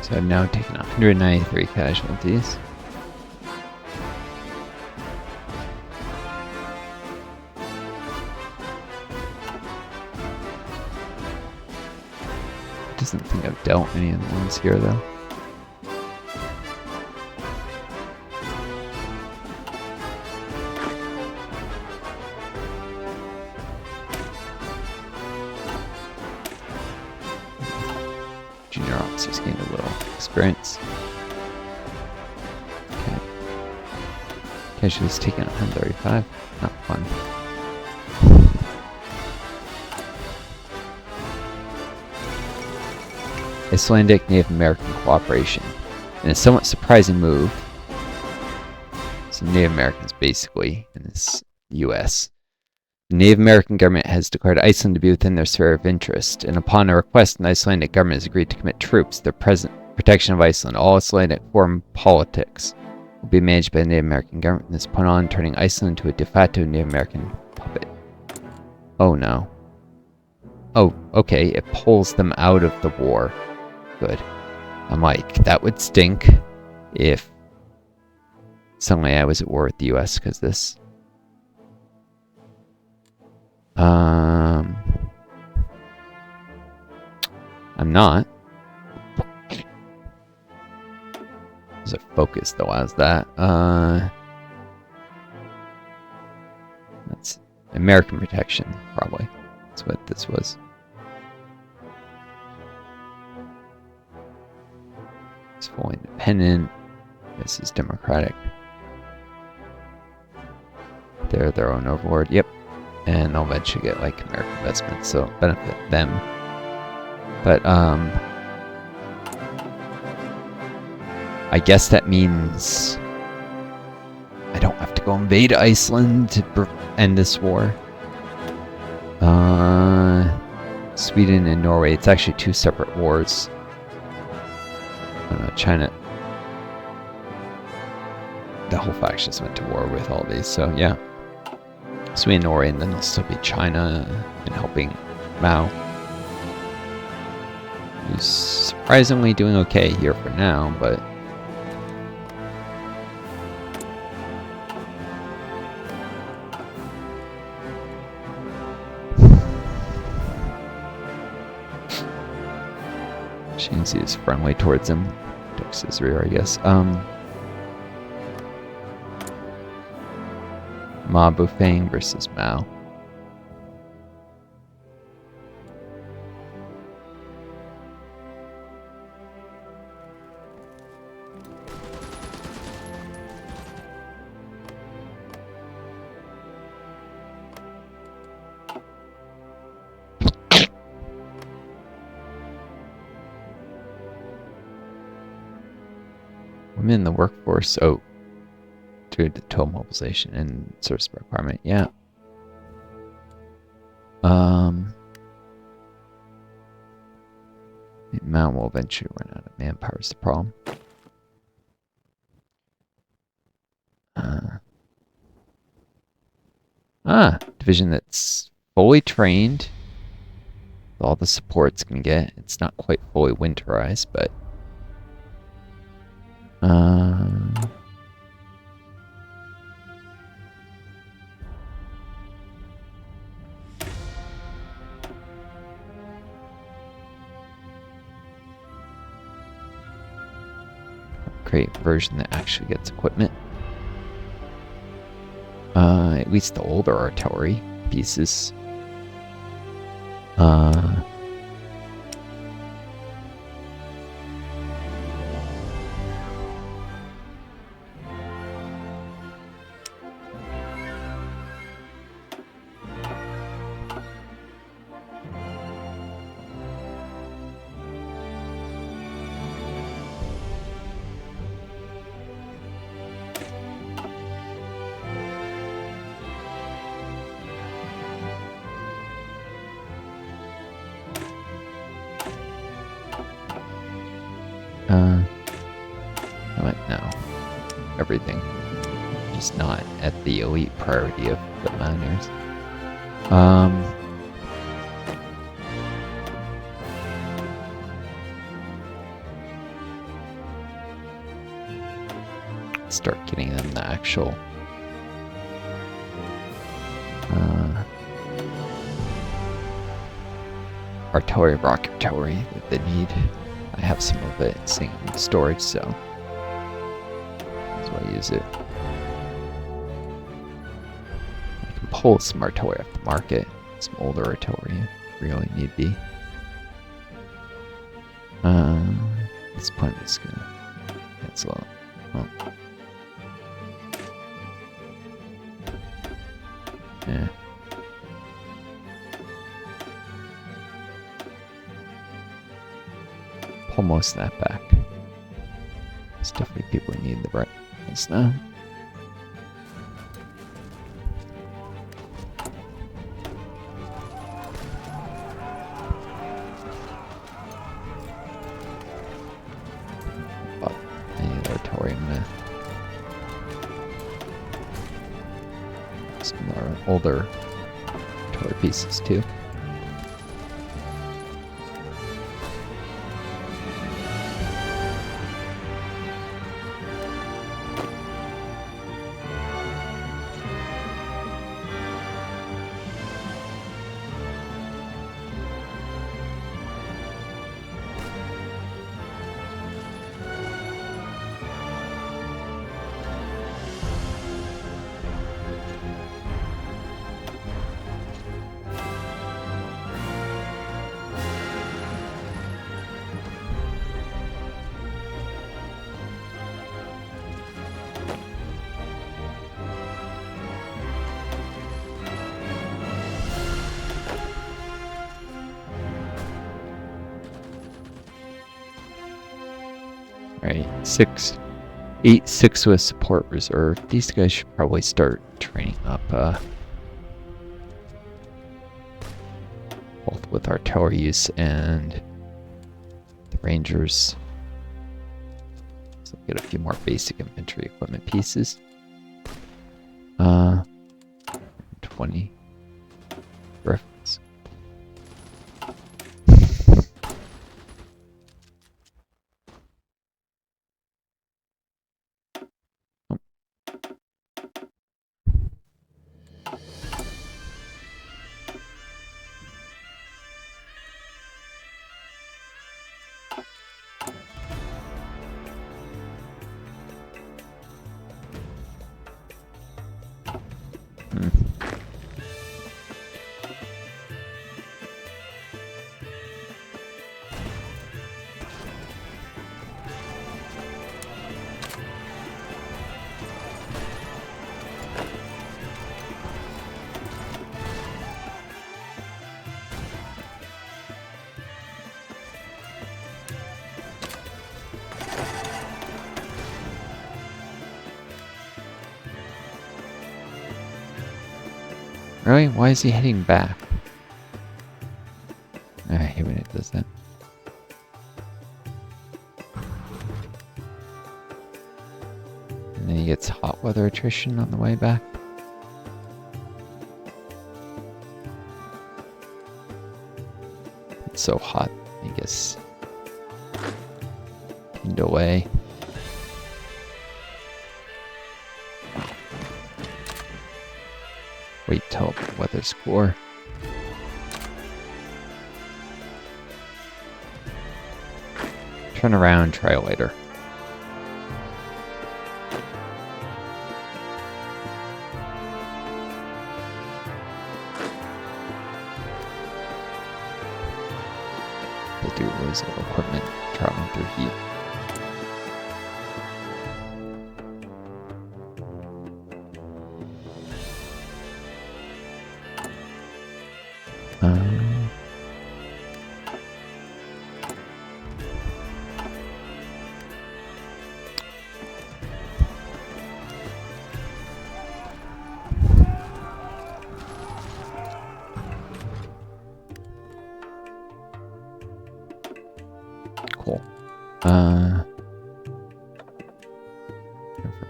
So I've now taken 193 casualties. Doesn't think I've dealt any of the ones here though. Junior officers gained a little experience. Okay. Casualties taken 135. Not fun. Icelandic Native American cooperation. In a somewhat surprising move, some Native Americans basically in this U.S. The Native American government has declared Iceland to be within their sphere of interest, and upon a request, the Icelandic government has agreed to commit troops to the present protection of Iceland. All Icelandic foreign politics will be managed by the Native American government from this point on, turning Iceland into a de facto Native American puppet. Oh no. Oh, okay, it pulls them out of the war. Good. I'm like, that would stink if suddenly I was at war with the US because this. I'm not. There's a focus though, as that. That's American protection, probably. That's what this was. It's fully independent. This is democratic. They're their own overlord. Yep. And they'll eventually get like American investments, so it'll benefit them. But I guess that means I don't have to go invade Iceland to end this war. Sweden and Norway. It's actually two separate wars. China, the whole factions went to war with all these, so yeah. Sweden, Norway, and then there'll still be China and helping Mao, who's surprisingly doing okay here for now, but Shanxi is friendly towards him. Dux is rear, I guess. Ma Bufang versus Mao. Women in the workforce. Oh, due to total mobilization and service requirement. Yeah. Mount will eventually run out of manpower is the problem. Division that's fully trained. All the support it's gonna get. It's not quite fully winterized, but create a version that actually gets equipment. At least the older artillery pieces. No. Everything. Just not at the elite priority of the miners. start getting them the actual artillery, rocket artillery that they need. I have some of it sitting in storage, so that's why I use it. I can pull some artillery off the market, some older artillery if really need be. At this point, I'm just gonna cancel out. Oh. Yeah. Pull most of that back. There's definitely people who need the brightness now. But I need artillery. I'm gonna some more older artillery pieces too. Alright, 8-6 with support reserve. These guys should probably start training up both with artillery use and the Rangers. So get a few more basic infantry equipment pieces. 20 reference. Really? Why is he heading back? I hate when it does that. And then he gets hot weather attrition on the way back. It's so hot, I guess. Pinned away. Wait till the weather's cooler. Turn around, try later. They do lose little equipment traveling through heat. Cool. For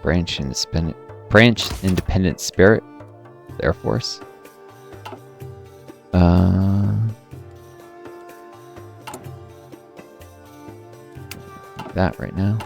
branch independent spirit, the Air Force. That right now.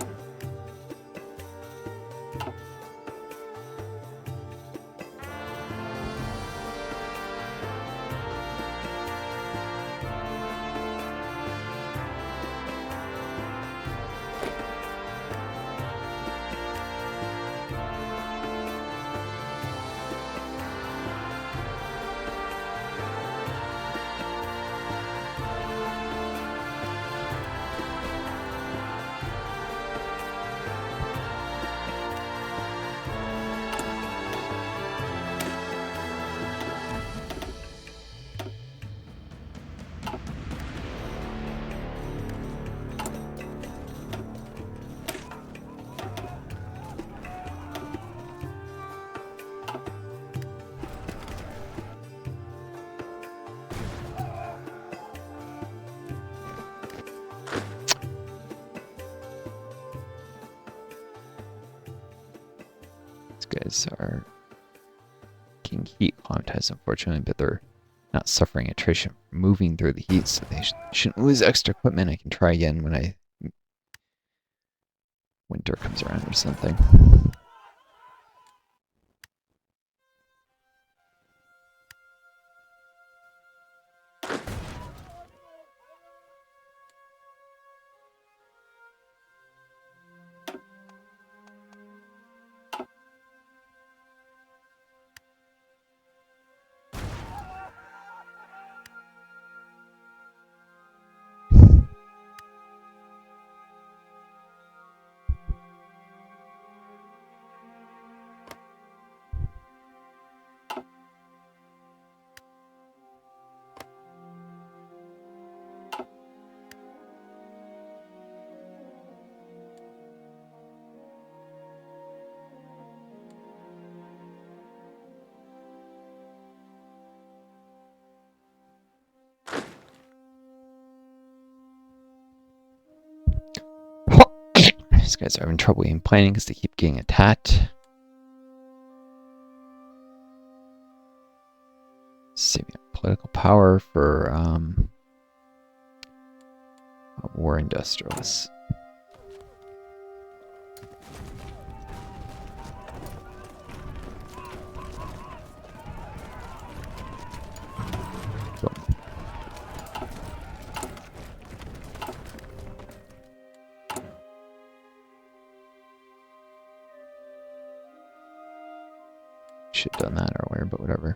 guys are getting heat quantized, unfortunately, but they're not suffering attrition from moving through the heat, so they shouldn't lose extra equipment. I can try again when winter comes around or something. These guys are having trouble in planning because they keep getting attacked. Saving political power for war industrialists. Should have done that earlier, but whatever.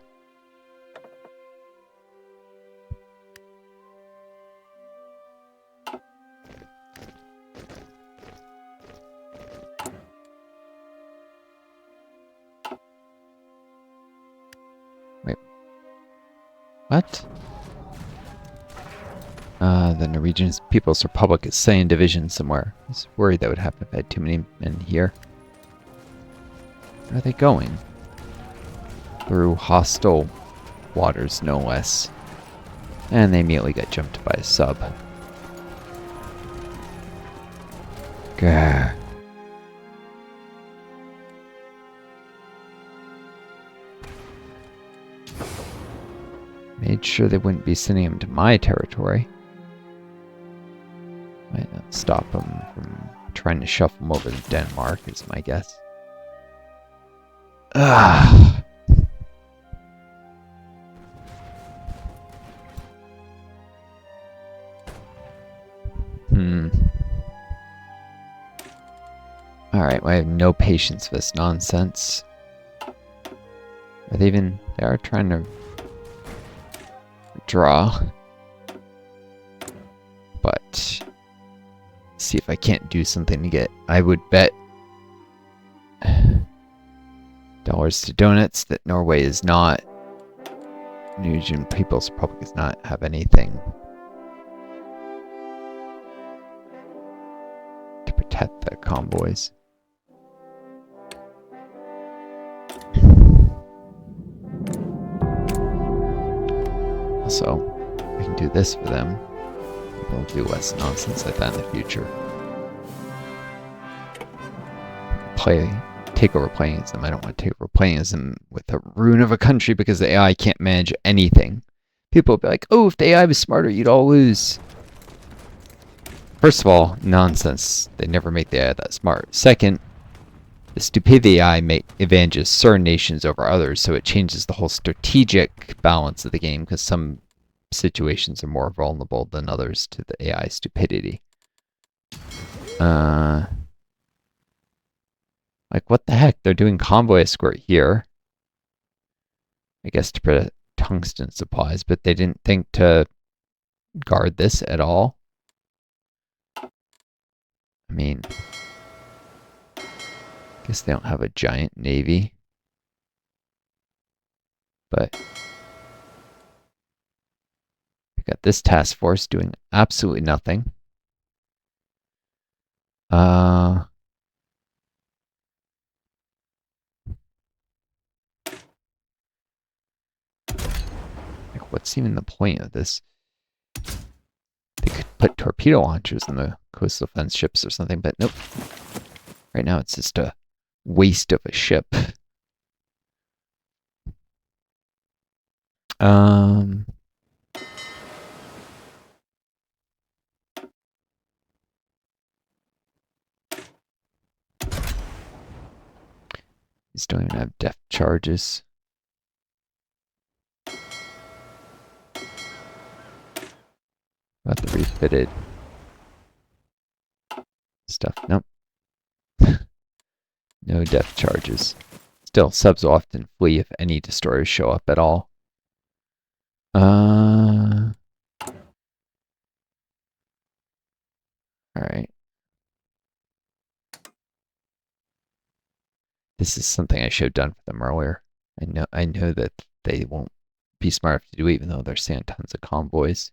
Wait. What? The Norwegian People's Republic is saying division somewhere. I was worried that would happen if I had too many men here. Where are they going? Through hostile waters, no less. And they immediately got jumped by a sub. Gah. Made sure they wouldn't be sending him to my territory. Might not stop them from trying to shuffle him over to Denmark, is my guess. Ah. Alright, well, I have no patience for this nonsense. Are they are trying to draw. But see if I can't do something to get, I would bet dollars to donuts that Norway is not, Norwegian People's Republic does not have anything to protect the convoys. Also, I can do this for them. They'll do less nonsense like that in the future. Take over playing as them. I don't want to take over playing as them with the ruin of a country because the AI can't manage anything. People will be like, oh, if the AI was smarter, you'd all lose. First of all, nonsense. They never make the AI that smart. Second, the stupidity AI advantages certain nations over others, so it changes the whole strategic balance of the game because some situations are more vulnerable than others to the AI stupidity. Like, what the heck? They're doing convoy escort here. I guess to protect tungsten supplies, but they didn't think to guard this at all. I mean, I guess they don't have a giant navy. But we got this task force doing absolutely nothing. Like, what's even the point of this? They could put torpedo launchers in the coastal defense ships or something, but nope. Right now it's just a waste of a ship. Um, these don't even have depth charges. About the refitted stuff. Nope. No depth charges. Still, subs often flee if any destroyers show up at all. Alright. This is something I should have done for them earlier. I know that they won't be smart enough to do it, even though they're sending tons of convoys.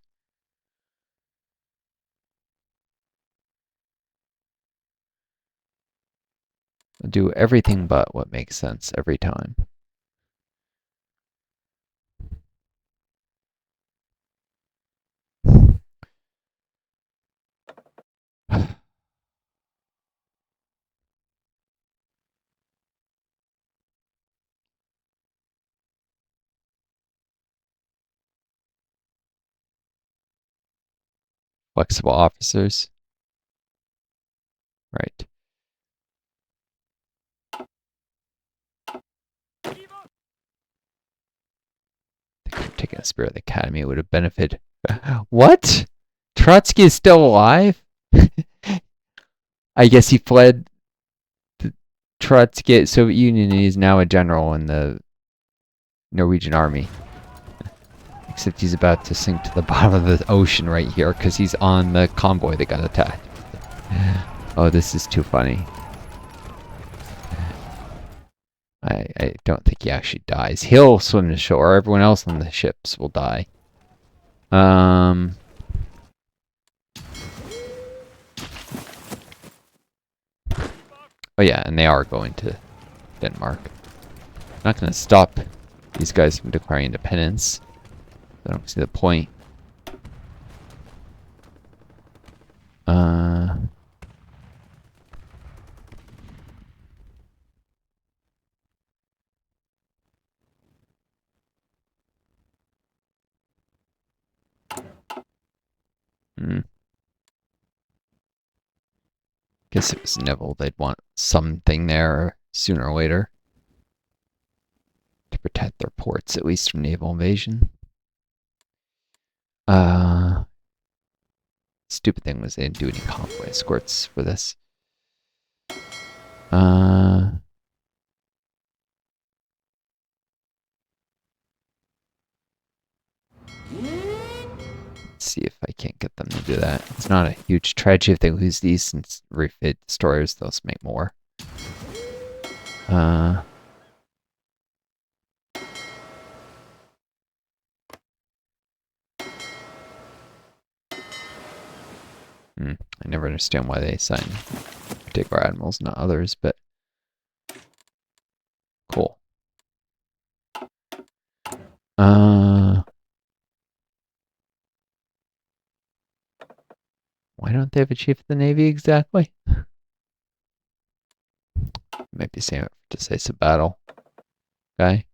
I'll do everything but what makes sense every time. Flexible officers. Right. They could have taken a Spirit of the Academy. It would have benefited. What? Trotsky is still alive? I guess he fled the Trotsky Soviet Union and he's now a general in the Norwegian army. Except he's about to sink to the bottom of the ocean right here because he's on the convoy that got attacked. Oh, this is too funny. I don't think he actually dies. He'll swim to shore. Everyone else on the ships will die. Oh yeah, and they are going to Denmark. I'm not going to stop these guys from declaring independence. I don't see the point. Guess if it was Neville, they'd want something there sooner or later to protect their ports, at least from naval invasion. Stupid thing was they didn't do any convoy escorts for this. Let's see if I can't get them to do that. It's not a huge tragedy if they lose these, since refit destroyers, they'll make more. I never understand why they assign particular admirals, not others, but cool. Why don't they have a chief of the navy exactly? Might be saying it for decisive battle. Okay.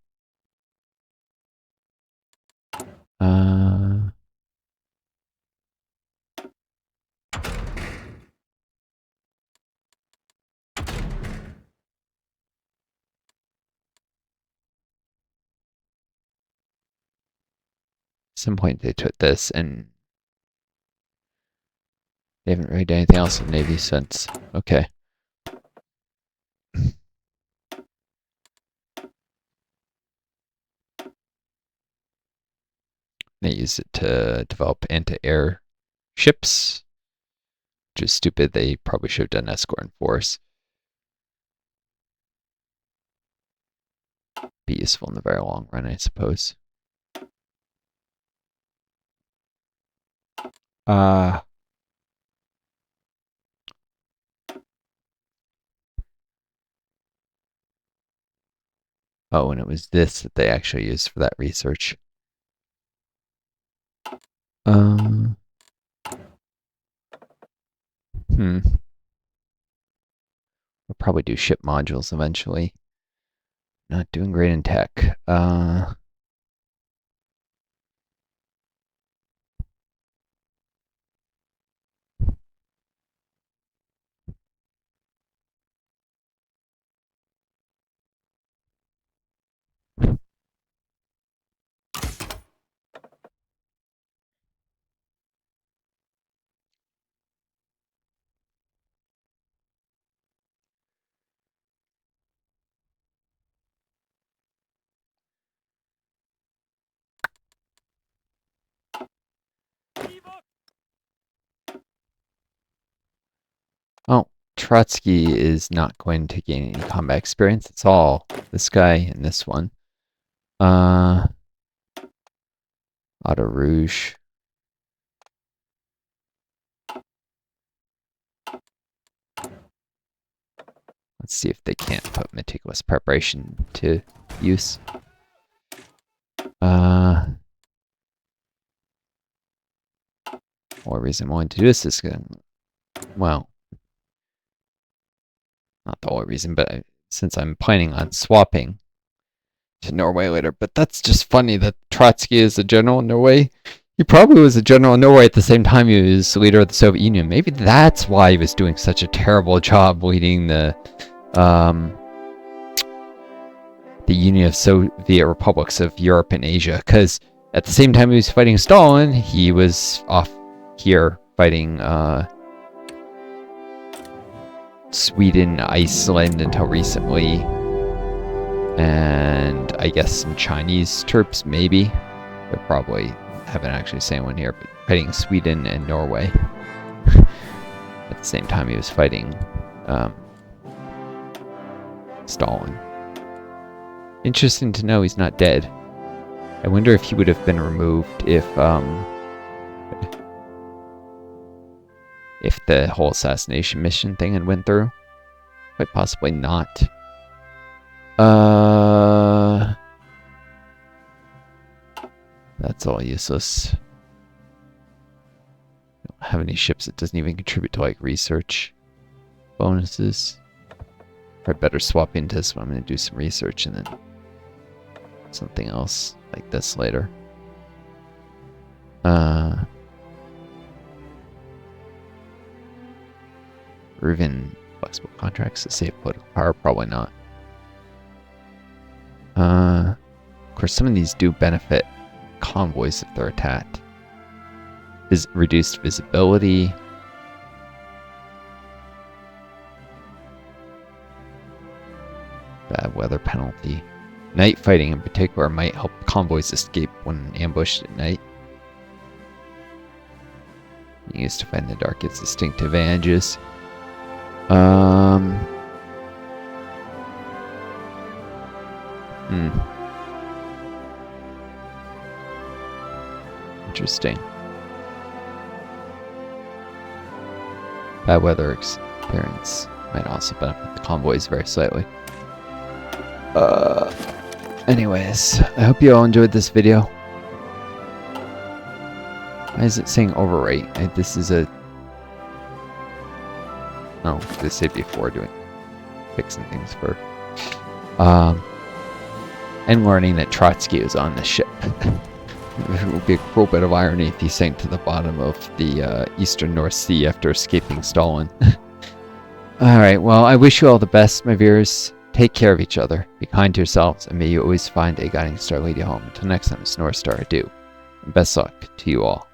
At some point they took this and they haven't really done anything else in the Navy since. Okay. They used it to develop anti-air ships, which is stupid. They probably should have done escort and force. Be useful in the very long run, I suppose. Oh, and it was this that they actually used for that research. We'll probably do ship modules eventually. Not doing great in tech. Trotsky is not going to gain any combat experience. It's all this guy and this one. Auto Rouge. Let's see if they can't put meticulous preparation to use. More reason I'm wanting to do this is, well, not the only reason, but since I'm planning on swapping to Norway later. But that's just funny that Trotsky is a general in Norway. He probably was a general in Norway at the same time he was leader of the Soviet Union. Maybe that's why he was doing such a terrible job leading the Union of Soviet Republics of Europe and Asia. Because at the same time he was fighting Stalin, he was off here fighting Sweden, Iceland until recently, and I guess some Chinese troops, maybe. They probably haven't actually seen one here, but fighting Sweden and Norway. At the same time he was fighting Stalin. Interesting to know he's not dead. I wonder if he would have been removed if the whole assassination mission thing had went through. Quite possibly not. That's all useless. Don't have any ships that doesn't even contribute to like research bonuses. I'd better swap into this one. I'm going to do some research and then something else like this later. Or even flexible contracts to save political power, probably not. Of course, some of these do benefit convoys if they're attacked. Reduced visibility. Bad weather penalty. Night fighting in particular might help convoys escape when ambushed at night. Used to fight in the dark its distinct advantages. Interesting. Bad weather experience might also benefit the convoys very slightly. Anyways, I hope you all enjoyed this video. Why is it saying overwrite? This is a... Oh, they say before doing fixing things for and learning that Trotsky was on the ship. It would be a cruel bit of irony if he sank to the bottom of the eastern North Sea after escaping Stalin. Alright, well, I wish you all the best, my viewers. Take care of each other, be kind to yourselves, and may you always find a guiding star lead you home. Until next time, it's Northstar, adieu, and best luck to you all.